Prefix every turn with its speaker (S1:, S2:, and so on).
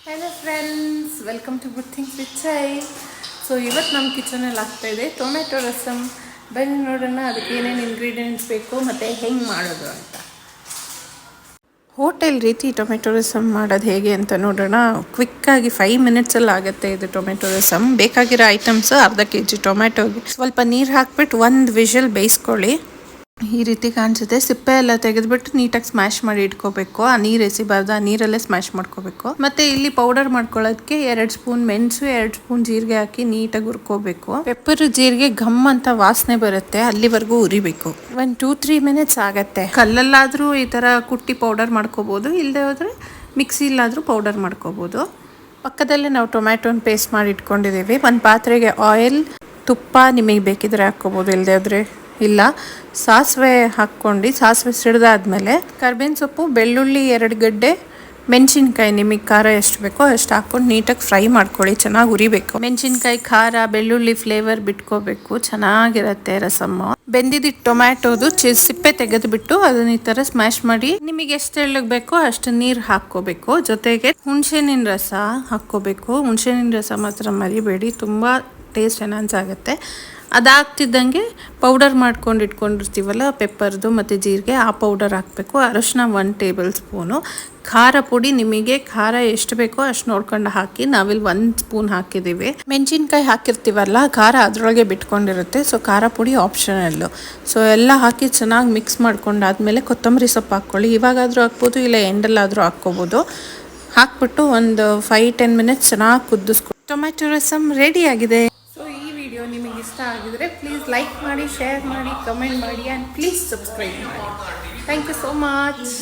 S1: Hello friends, welcome to Good Things with Chay. So ಇವತ್ತು ನಮ್ಮ ಕಿಚನಲ್ಲಿ ಆಗ್ತಾ ಇದೆ ಟೊಮೆಟೊ ರಸಮ್. ಬನ್ನಿ ನೋಡೋಣ ಅದಕ್ಕೆ ಏನೇನು ಇಂಗ್ರೀಡಿಯೆಂಟ್ಸ್ ಬೇಕು ಮತ್ತು ಹೆಂಗೆ ಮಾಡೋದು ಅಂತ. ಹೋಟೆಲ್ ರೀತಿ ಟೊಮೆಟೊ ರಸಮ್ ಮಾಡೋದು ಹೇಗೆ ಅಂತ ನೋಡೋಣ. ಕ್ವಿಕ್ಕಾಗಿ 5 ಮಿನಿಟ್ಸಲ್ಲಿ ಆಗುತ್ತೆ ಇದು ಟೊಮೆಟೊ ರಸಮ್. ಬೇಕಾಗಿರೋ ಐಟಮ್ಸ್ ಅರ್ಧ kg ಟೊಮೆಟೊಗೆ ಸ್ವಲ್ಪ ನೀರು ಹಾಕ್ಬಿಟ್ಟು 1 ವಿಷಲ್ ಬೇಯಿಸ್ಕೊಳ್ಳಿ. ಈ ರೀತಿ ಕಾಣಿಸುತ್ತೆ. ಸಿಪ್ಪೆ ಎಲ್ಲ ತೆಗೆದುಬಿಟ್ಟು ನೀಟಾಗಿ ಸ್ಮ್ಯಾಶ್ ಮಾಡಿ ಇಟ್ಕೋಬೇಕು. ಆ ನೀರು ಎಸಿಬಾರ್ದು, ಆ ನೀರಲ್ಲೇ ಸ್ಮ್ಯಾಶ್ ಮಾಡ್ಕೋಬೇಕು. ಮತ್ತೆ ಇಲ್ಲಿ ಪೌಡರ್ ಮಾಡ್ಕೊಳ್ಳೋದಕ್ಕೆ 2 ಸ್ಪೂನ್ ಮೆಣಸು 2 ಸ್ಪೂನ್ ಜೀರಿಗೆ ಹಾಕಿ ನೀಟಾಗಿ ಹುರ್ಕೋಬೇಕು. ಪೆಪ್ಪರ್ ಜೀರಿಗೆ ಘಮ್ ಅಂತ ವಾಸನೆ ಬರುತ್ತೆ, ಅಲ್ಲಿವರೆಗೂ ಉರಿಬೇಕು. 1-2-3 ಮಿನಿಟ್ಸ್ ಆಗತ್ತೆ. ಕಲ್ಲಲ್ಲಾದರೂ ಈ ಥರ ಕುಟ್ಟಿ ಪೌಡರ್ ಮಾಡ್ಕೋಬೋದು, ಇಲ್ಲದೆ ಹೋದರೆ ಮಿಕ್ಸಿಲಾದರೂ ಪೌಡರ್ ಮಾಡ್ಕೋಬೋದು. ಪಕ್ಕದಲ್ಲೇ ನಾವು ಟೊಮ್ಯಾಟೊನ ಪೇಸ್ಟ್ ಮಾಡಿ ಇಟ್ಕೊಂಡಿದ್ದೀವಿ. ಒಂದು ಪಾತ್ರೆಗೆ ಆಯಿಲ್, ತುಪ್ಪ ನಿಮಗೆ ಬೇಕಿದ್ರೆ ಹಾಕ್ಕೋಬೋದು, ಇಲ್ಲದೆ ಹೋದರೆ ಇಲ್ಲ. ಸಾಸಿವೆ ಹಾಕ್ಕೊಂಡು ಸಾಸಿವೆ ಸಿಡಿದಾದ್ಮೇಲೆ ಕರ್ಬೇವಿನ ಸೊಪ್ಪು, ಬೆಳ್ಳುಳ್ಳಿ 2 ಗಡ್ಡೆ, ಮೆಣಸಿನ್ಕಾಯಿ ನಿಮಗೆ ಖಾರ ಎಷ್ಟು ಬೇಕೋ ಅಷ್ಟು ಹಾಕ್ಕೊಂಡು ನೀಟಾಗಿ ಫ್ರೈ ಮಾಡ್ಕೊಳ್ಳಿ. ಚೆನ್ನಾಗಿ ಉರಿಬೇಕು. ಮೆಣಸಿನ್ಕಾಯಿ, ಖಾರ, ಬೆಳ್ಳುಳ್ಳಿ ಫ್ಲೇವರ್ ಬಿಟ್ಕೋಬೇಕು. ಚೆನ್ನಾಗಿರುತ್ತೆ ರಸಮ್ಮು. ಬೆಂದಿದ್ದ ಟೊಮ್ಯಾಟೋದು ಸಿಪ್ಪೆ ತೆಗೆದುಬಿಟ್ಟು ಅದನ್ನ ಈ ಥರ ಸ್ಮ್ಯಾಶ್ ಮಾಡಿ ನಿಮಗೆ ಎಷ್ಟು ಎಳ್ಳಗೆ ಬೇಕೋ ಅಷ್ಟು ನೀರು ಹಾಕ್ಕೋಬೇಕು. ಜೊತೆಗೆ ಹುಣಸೆಹಣ್ಣಿನ ರಸ ಹಾಕ್ಕೋಬೇಕು. ಹುಣಸೆಹಣ್ಣಿನ ರಸ ಮಾತ್ರ ಮರಿಬೇಡಿ, ತುಂಬ ಟೇಸ್ಟ್ ಎನ್ಹಾನ್ಸ್ ಆಗುತ್ತೆ. ಅದಾಗ್ತಿದ್ದಂಗೆ ಪೌಡರ್ ಮಾಡ್ಕೊಂಡು ಇಟ್ಕೊಂಡಿರ್ತೀವಲ್ಲ ಪೆಪ್ಪರ್ದು ಮತ್ತು ಜೀರಿಗೆ, ಆ ಪೌಡರ್ ಹಾಕಬೇಕು. ಅರಶಿನ 1 ಟೇಬಲ್ ಸ್ಪೂನು. ಖಾರ ಪುಡಿ ನಿಮಗೆ ಖಾರ ಎಷ್ಟು ಬೇಕೋ ಅಷ್ಟು ನೋಡ್ಕೊಂಡು ಹಾಕಿ. ನಾವಿಲ್ಲಿ 1 ಸ್ಪೂನ್ ಹಾಕಿದ್ದೀವಿ. ಮೆಣಸಿನ್ಕಾಯಿ ಹಾಕಿರ್ತೀವಲ್ಲ, ಖಾರ ಅದರೊಳಗೆ ಬಿಟ್ಕೊಂಡಿರುತ್ತೆ. ಸೊ ಖಾರ ಪುಡಿ ಆಪ್ಷನಲ್ಲು. ಸೊ ಎಲ್ಲ ಹಾಕಿ ಚೆನ್ನಾಗಿ ಮಿಕ್ಸ್ ಮಾಡ್ಕೊಂಡಾದ್ಮೇಲೆ ಕೊತ್ತಂಬರಿ ಸೊಪ್ಪು ಹಾಕ್ಕೊಳ್ಳಿ. ಇವಾಗಾದರೂ ಹಾಕ್ಬೋದು, ಇಲ್ಲ ಎಂಡಲ್ಲಾದರೂ ಹಾಕ್ಕೋಬೋದು. ಹಾಕ್ಬಿಟ್ಟು ಒಂದು 5-10 ಮಿನಿಟ್ಸ್ ಚೆನ್ನಾಗಿ ಕುದಿಸ್ಕೊಂಡು ಟೊಮ್ಯಾಟೊ ರಸಮ್ ರೆಡಿಯಾಗಿದೆ. ನಿಮಗೆ ಇಷ್ಟ ಆಗಿದ್ರೆ ಪ್ಲೀಸ್ ಲೈಕ್ ಮಾಡಿ, ಶೇರ್ ಮಾಡಿ, ಕಮೆಂಟ್ ಮಾಡಿ ಆ್ಯಂಡ್ ಪ್ಲೀಸ್ ಸಬ್ಸ್ಕ್ರೈಬ್ ಮಾಡಿ. Thank you so much.